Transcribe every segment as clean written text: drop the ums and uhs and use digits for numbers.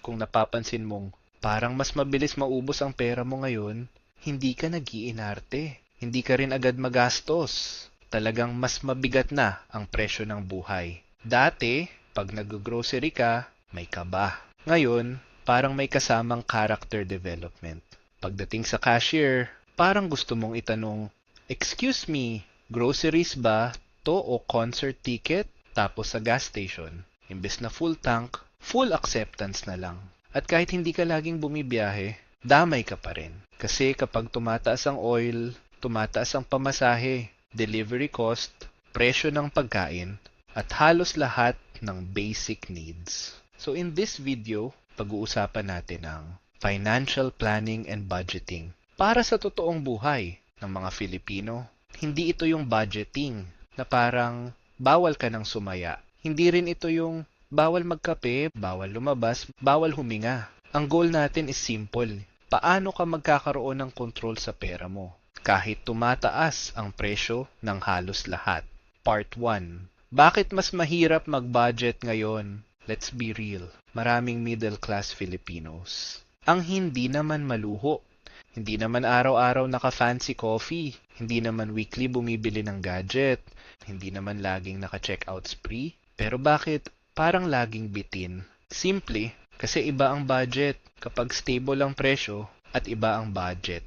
Kung napapansin mong parang mas mabilis maubos ang pera mo ngayon, hindi ka nag-iinarte. Hindi ka rin agad magastos. Talagang mas mabigat na ang presyo ng buhay. Dati, pag nag-grocery ka, may kaba. Ngayon, parang may kasamang character development. Pagdating sa cashier, parang gusto mong itanong, "Excuse me, groceries ba to o concert ticket?" Tapos sa gas station, imbes na full tank, full acceptance na lang. At kahit hindi ka laging bumibiyahe, damay ka pa rin. Kasi kapag tumataas ang oil, tumataas ang pamasahe, delivery cost, presyo ng pagkain, at halos lahat ng basic needs. So in this video, pag-uusapan natin ang financial planning and budgeting para sa totoong buhay ng mga Filipino. Hindi ito yung budgeting na parang bawal ka ng sumaya. Hindi rin ito yung bawal magkape, bawal lumabas, bawal huminga. Ang goal natin is simple. Paano ka magkakaroon ng control sa pera mo kahit tumataas ang presyo ng halos lahat? Part 1. Bakit mas mahirap mag-budget ngayon? Let's be real. Maraming middle-class Filipinos ang hindi naman maluho. Hindi naman araw-araw naka-fancy coffee. Hindi naman weekly bumibili ng gadget. Hindi naman laging naka-checkout spree. Pero bakit parang laging bitin? Simple, kasi iba ang budget kapag stable ang presyo at iba ang budget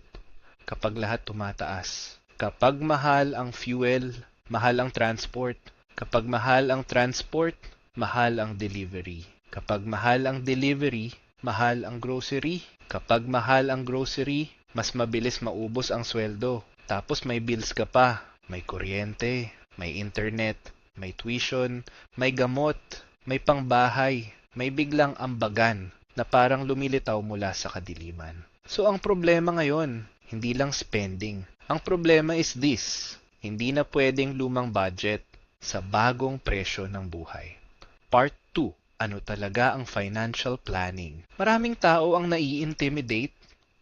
kapag lahat tumataas. Kapag mahal ang fuel, mahal ang transport. Kapag mahal ang transport, mahal ang delivery. Kapag mahal ang delivery, mahal ang grocery. Kapag mahal ang grocery, mas mabilis maubos ang sweldo. Tapos may bills ka pa. May kuryente, may internet, may tuition, may gamot, may pangbahay, may biglang ambagan na parang lumilitaw mula sa kadiliman. So ang problema ngayon, hindi lang spending. Ang problema is this: hindi na pwedeng lumang budget sa bagong presyo ng buhay. Part 2. Ano talaga ang financial planning? Maraming tao ang nai-intimidate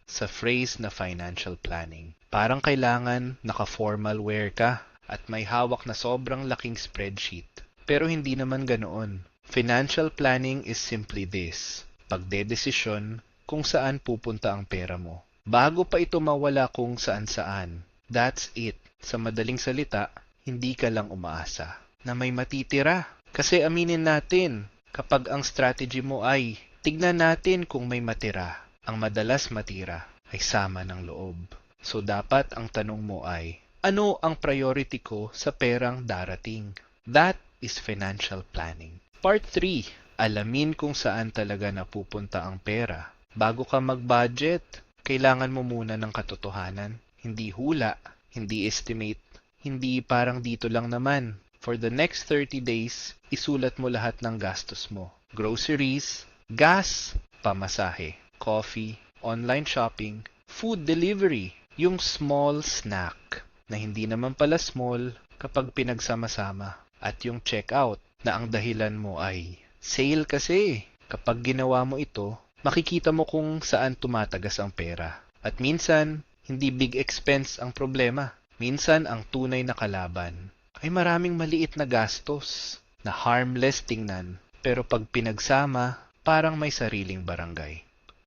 sa phrase na financial planning. Parang kailangan naka-formal wear ka at may hawak na sobrang laking spreadsheet. Pero hindi naman ganoon. Financial planning is simply this: pagdedesisyon kung saan pupunta ang pera mo. Bago pa ito mawala kung saan-saan. That's it. Sa madaling salita, hindi ka lang umaasa na may matitira. Kasi aminin natin, kapag ang strategy mo ay tignan natin kung may matira, ang madalas matira ay sama ng loob. So dapat ang tanong mo ay, ano ang priority ko sa perang darating? That is financial planning. Part 3. Alamin kung saan talaga napupunta ang pera. Bago ka mag-budget, kailangan mo muna ng katotohanan. Hindi hula, hindi estimate, hindi parang dito lang naman. For the next 30 days, isulat mo lahat ng gastos mo. Groceries, gas, pamasahe, coffee, online shopping, food delivery, yung small snack na hindi naman pala small kapag pinagsama-sama, at yung checkout na ang dahilan mo ay sale kasi. Kapag ginawa mo ito, makikita mo kung saan tumatagas ang pera. At minsan, hindi big expense ang problema. Minsan, ang tunay na kalaban ay maraming maliit na gastos na harmless tingnan, pero pag pinagsama, parang may sariling barangay.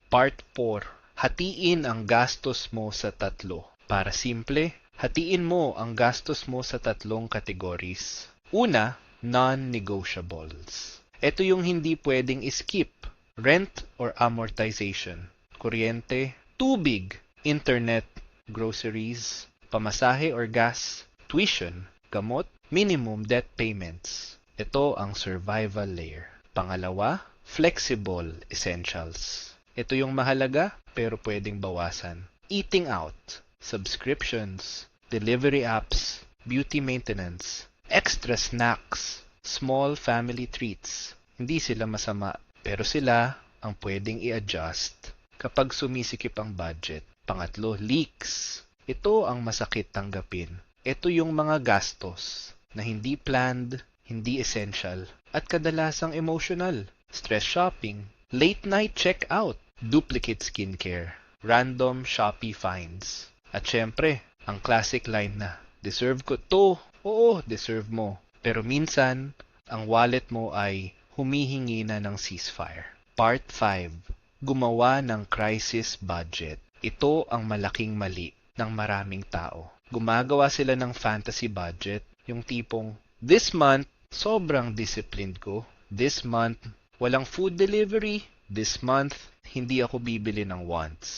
Part 4. Hatiin ang gastos mo sa tatlo. Para simple, hatiin mo ang gastos mo sa tatlong categories. Una, non-negotiables. Ito yung hindi pwedeng skip: rent or amortization, kuryente, tubig, internet, groceries, pamasahe or gas, tuition, gamot, minimum debt payments. Ito ang survival layer. Pangalawa, flexible essentials. Ito yung mahalaga pero pwedeng bawasan. Eating out, subscriptions, delivery apps, beauty maintenance, extra snacks, small family treats. Hindi sila masama, pero sila ang pwedeng i-adjust kapag sumisikip ang budget. Pangatlo, leaks. Ito ang masakit tanggapin. Ito yung mga gastos na hindi planned, hindi essential, at kadalasang emotional. Stress shopping, late night checkout, duplicate skincare, random Shopee finds. At syempre, ang classic line na, deserve ko to. Oo, deserve mo. Pero minsan, ang wallet mo ay humihingi na ng ceasefire. Part 5. Gumawa ng crisis budget. Ito ang malaking mali ng maraming tao. Gumagawa sila ng fantasy budget, yung tipong, this month, sobrang disciplined ko. This month, walang food delivery. This month, hindi ako bibili ng wants.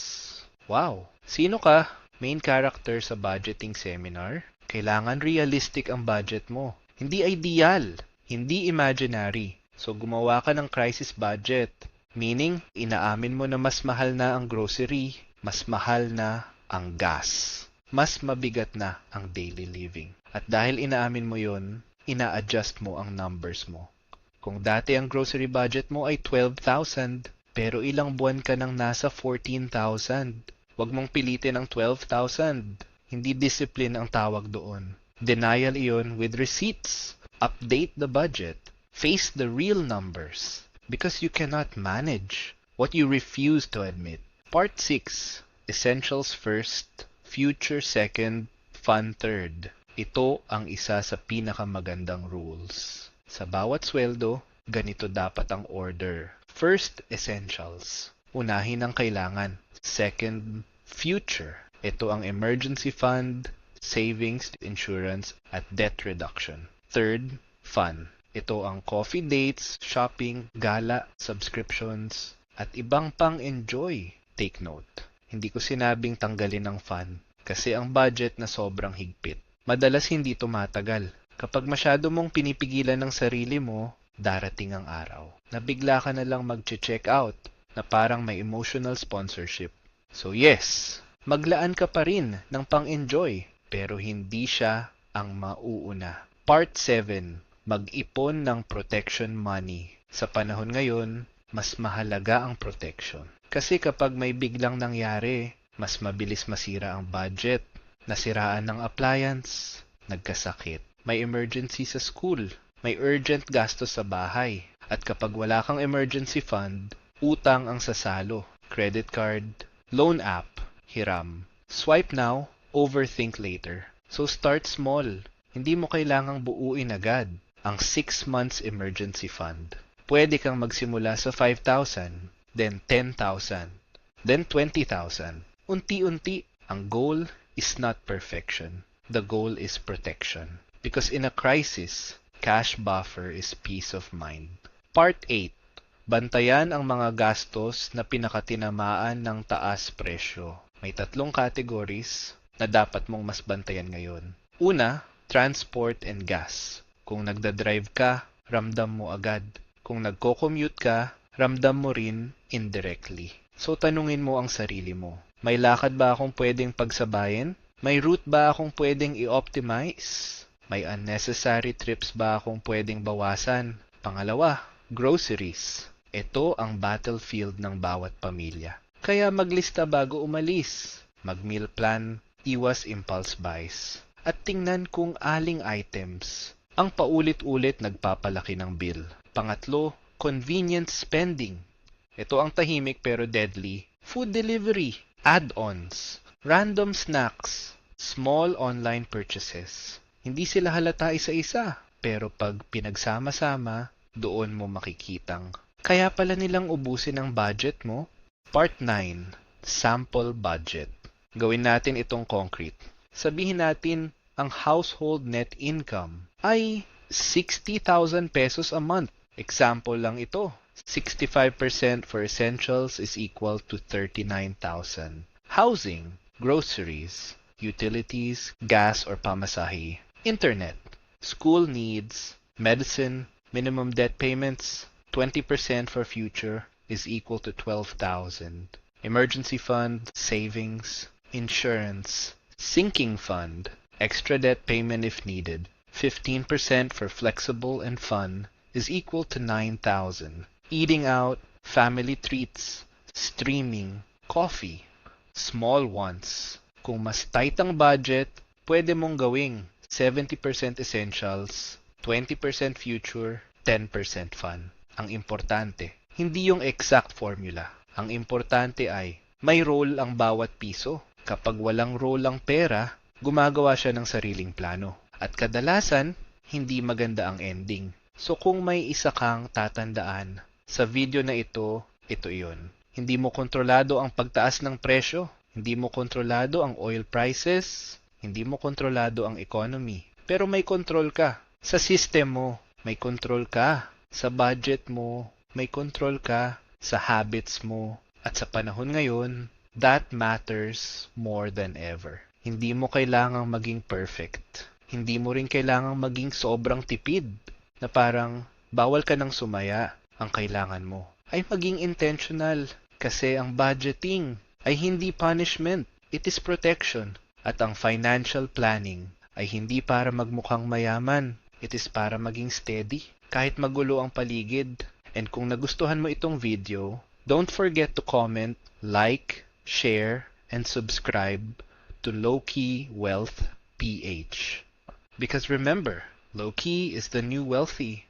Wow! Sino ka? Main character sa budgeting seminar? Kailangan realistic ang budget mo. Hindi ideal. Hindi imaginary. So, gumawa ka ng crisis budget. Meaning, inaamin mo na mas mahal na ang grocery, mas mahal na ang gas, mas mabigat na ang daily living. At dahil inaamin mo yun, ina-adjust mo ang numbers mo. Kung dati ang grocery budget mo ay 12,000, pero ilang buwan ka nang nasa 14,000, huwag mong pilitin ang 12,000. Hindi discipline ang tawag doon. Denial iyon with receipts. Update the budget. Face the real numbers. Because you cannot manage what you refuse to admit. Part 6. Essentials first, future second, fun third. Ito ang isa sa pinakamagandang rules. Sa bawat sweldo, ganito dapat ang order. First, essentials. Unahin ang kailangan. Second, future. Ito ang emergency fund, savings, insurance, at debt reduction. Third, fun. Ito ang coffee dates, shopping, gala, subscriptions, at ibang pang-enjoy. Take note, hindi ko sinabing tanggalin ang fun kasi ang budget na sobrang higpit. Madalas hindi tumatagal. Kapag masyado mong pinipigilan ng sarili mo, darating ang araw na bigla ka na lang mag-check out na parang may emotional sponsorship. So yes, maglaan ka pa rin ng pang-enjoy pero hindi siya ang mauuna. Part 7. Mag-ipon ng protection money. Sa panahon ngayon, mas mahalaga ang protection. Kasi kapag may biglang nangyari, mas mabilis masira ang budget, nasiraan ng appliance, nagkasakit, may emergency sa school, may urgent gastos sa bahay. At kapag wala kang emergency fund, utang ang sasalo, credit card, loan app, hiram. Swipe now, overthink later. So start small. Hindi mo kailangang buuin agad ang 6 months emergency fund. Pwede kang magsimula sa 5,000, then 10,000, then 20,000. Unti-unti, ang goal is not perfection. The goal is protection. Because in a crisis, cash buffer is peace of mind. Part 8. Bantayan ang mga gastos na pinakatinamaan ng taas presyo. May 3 categories na dapat mong mas bantayan ngayon. Una, transport and gas. Kung nagda-drive ka, ramdam mo agad. Kung nagko-commute ka, ramdam mo rin indirectly. So tanungin mo ang sarili mo. May lakad ba akong pwedeng pagsabayin? May route ba akong pwedeng i-optimize? May unnecessary trips ba akong pwedeng bawasan? Pangalawa, groceries. Ito ang battlefield ng bawat pamilya. Kaya maglista bago umalis. Mag-meal plan, iwas impulse buys. At tingnan kung aling items ang paulit-ulit nagpapalaki ng bill. Pangatlo, convenient spending. Ito ang tahimik pero deadly. Food delivery, add-ons, random snacks, small online purchases. Hindi sila halata isa-isa, pero pag pinagsama-sama, doon mo makikitang kaya pala nilang ubusin ang budget mo. Part 9. Sample budget. Gawin natin itong concrete. Sabihin natin, ang household net income ay 60,000 pesos a month. Example lang ito. 65% for essentials is equal to 39,000. Housing, groceries, utilities, gas or pamasahe, internet, school needs, medicine, minimum debt payments, 20% for future is equal to 12,000. Emergency fund, savings, insurance, sinking fund, extra debt payment if needed, 15% for flexible and fun is equal to 9,000. Eating out, family treats, streaming, coffee, small wants. Kung mas tight ang budget, pwede mong gawing 70% essentials, 20% future, 10% fun. Ang importante, hindi yung exact formula. Ang importante ay may role ang bawat piso. Kapag walang role ang pera, gumagawa siya ng sariling plano. At kadalasan, hindi maganda ang ending. So kung may isa kang tatandaan sa video na ito ito iyon. Hindi mo kontrolado ang pagtaas ng presyo. Hindi mo kontrolado ang oil prices. Hindi mo kontrolado ang economy. Pero may control ka. Sa system mo, may control ka. Sa budget mo, may control ka. Sa habits mo. At sa panahon ngayon, that matters more than ever. Hindi mo kailangang maging perfect. Hindi mo rin kailangang maging sobrang tipid na parang bawal ka nang sumaya. Ang kailangan mo ay maging intentional kasi ang budgeting ay hindi punishment, it is protection. At ang financial planning ay hindi para magmukhang mayaman, it is para maging steady kahit magulo ang paligid. And kung nagustuhan mo itong video, don't forget to comment, like, share, and subscribe to Low-Key Wealth PH. Because remember, low-key is the new wealthy.